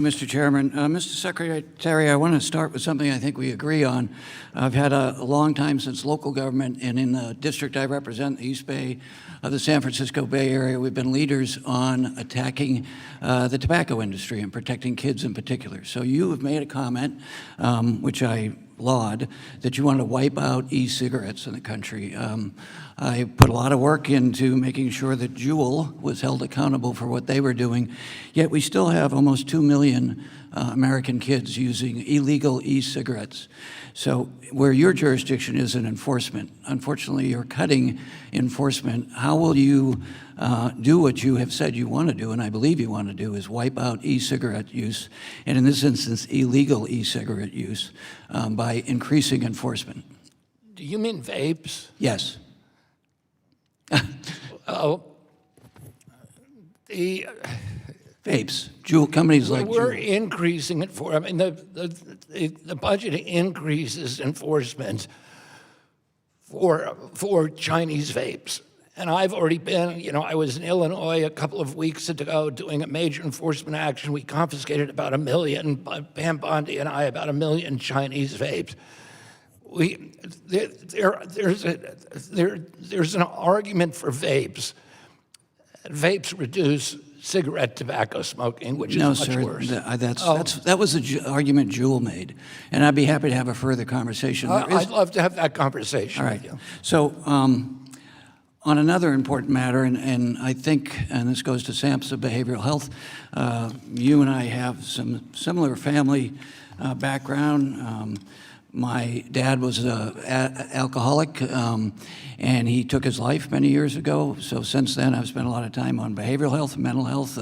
Mr. Chairman. Mr. Secretary, I want to start with something I think we agree on. I've had a long time since local government, and in the district I represent, the East Bay of the San Francisco Bay Area, we've been leaders on attacking the tobacco industry and protecting kids in particular. So you have made a comment, which I laud, that you want to wipe out e-cigarettes in the country. I put a lot of work into making sure that Juul was held accountable for what they were doing, yet we still have almost 2 million American kids using illegal e-cigarettes. So where your jurisdiction is in enforcement, unfortunately you're cutting enforcement. How will you do what you have said you want to do, and I believe you want to do, is wipe out e-cigarette use, and in this instance, illegal e-cigarette use, by increasing enforcement? Do you mean vapes? Yes. Oh, the Vapes, Juul, companies like we're Juul. increasing it for. I mean, the budget increases enforcement for Chinese vapes. And I've already been, I was in Illinois a couple of weeks ago doing a major enforcement action. We confiscated about 1 million, Pam Bondi and I, about 1 million Chinese vapes. There's an argument for vapes. Vapes reduce cigarette tobacco smoking, which is much worse. That was the argument Juul made, and I'd be happy to have a further conversation. I'd love to have that conversation with you. So on another important matter, and I think, and this goes to SAMHSA behavioral health, you and I have some similar family background. My dad was an alcoholic, and he took his life many years ago. So since then, I've spent a lot of time on behavioral health and mental health.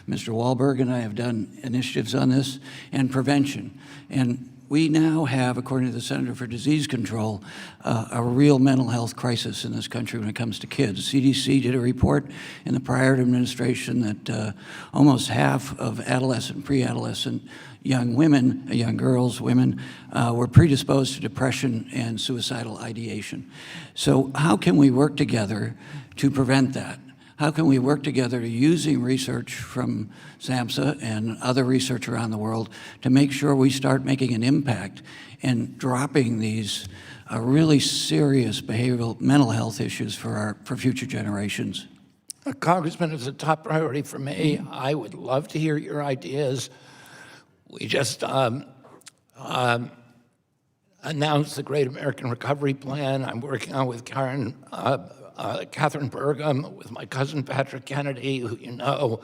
Mr. Wahlberg and I have done initiatives on this, and prevention. And we now have, according to the Center for Disease Control, a real mental health crisis in this country when it comes to kids. CDC did a report in the prior administration that almost half of adolescent, pre-adolescent young women, women, were predisposed to depression and suicidal ideation. So how can we work together to prevent that? How can we work together to using research from SAMHSA and other research around the world to make sure we start making an impact and dropping these really serious behavioral mental health issues for future generations? Congressman, it's a top priority for me. I would love to hear your ideas. We just announced the Great American Recovery Plan. I'm working on with Catherine Burgum, with my cousin Patrick Kennedy, who you know,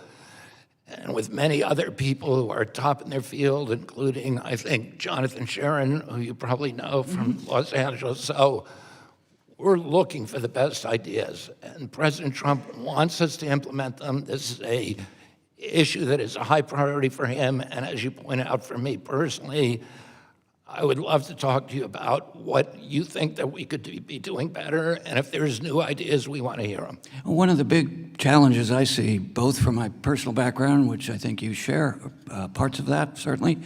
and with many other people who are top in their field, including, I think, Jonathan Sharon, who you probably know from Los Angeles. So we're looking for the best ideas, and President Trump wants us to implement them. This is an issue that is a high priority for him, and as you point out, for me personally, I would love to talk to you about what you think that we could be doing better, and if there's new ideas, we want to hear them. One of the big challenges I see, both from my personal background, which I think you share parts of that certainly,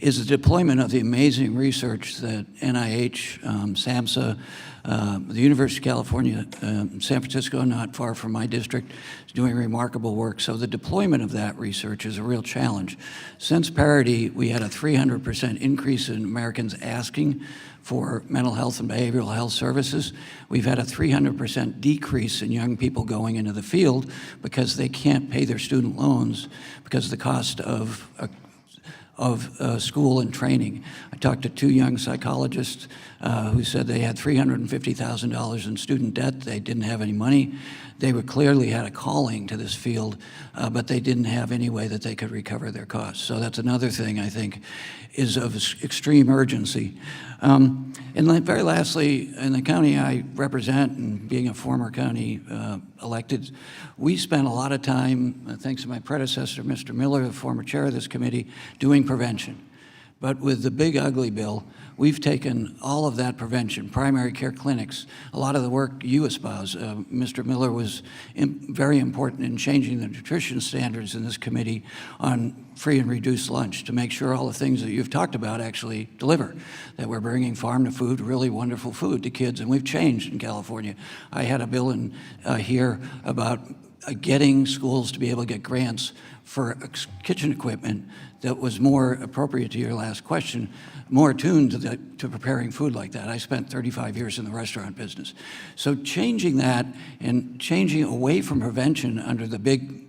is the deployment of the amazing research that NIH, SAMHSA, the University of California, San Francisco, not far from my district, is doing remarkable work. So the deployment of that research is a real challenge. Since parity, we had a 300% increase in Americans asking for mental health and behavioral health services. We've had a 300% decrease in young people going into the field because they can't pay their student loans because of the cost of school and training. I talked to 2 young psychologists who said they had $350,000 in student debt. They didn't have any money. They clearly had a calling to this field, but they didn't have any way that they could recover their costs. So that's another thing I think is of extreme urgency. And very lastly, in the county I represent, and being a former county elected, we spent a lot of time, thanks to my predecessor, Mr. Miller, the former chair of this committee, doing prevention. But with the big ugly bill, we've taken all of that prevention, primary care clinics, a lot of the work you espouse. Mr. Miller was very important in changing the nutrition standards in this committee on free and reduced lunch to make sure all the things that you've talked about actually deliver, that we're bringing farm to food, really wonderful food to kids, and we've changed in California. I had a bill in here about getting schools to be able to get grants for kitchen equipment that was more appropriate to your last question, more attuned to preparing food like that. I spent 35 years in the restaurant business. So changing that and changing away from prevention under the big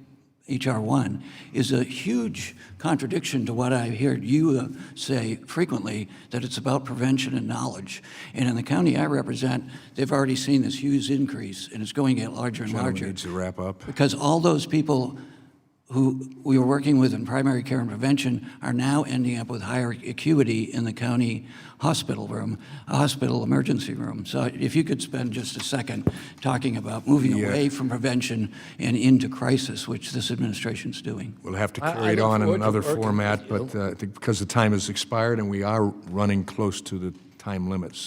HR 1 is a huge contradiction to what I hear you say frequently, that it's about prevention and knowledge. And in the county I represent, they've already seen this huge increase, and it's going to get larger and larger. Needs to wrap up. Because all those people who we were working with in primary care and prevention are now ending up with higher acuity in the county hospital room, hospital emergency room. So if you could spend just a second talking about moving away from prevention and into crisis, which this administration's doing. We'll have to I carry it look on in forward to another working format, with you. but I think because the time has expired and we are running close to the time limits.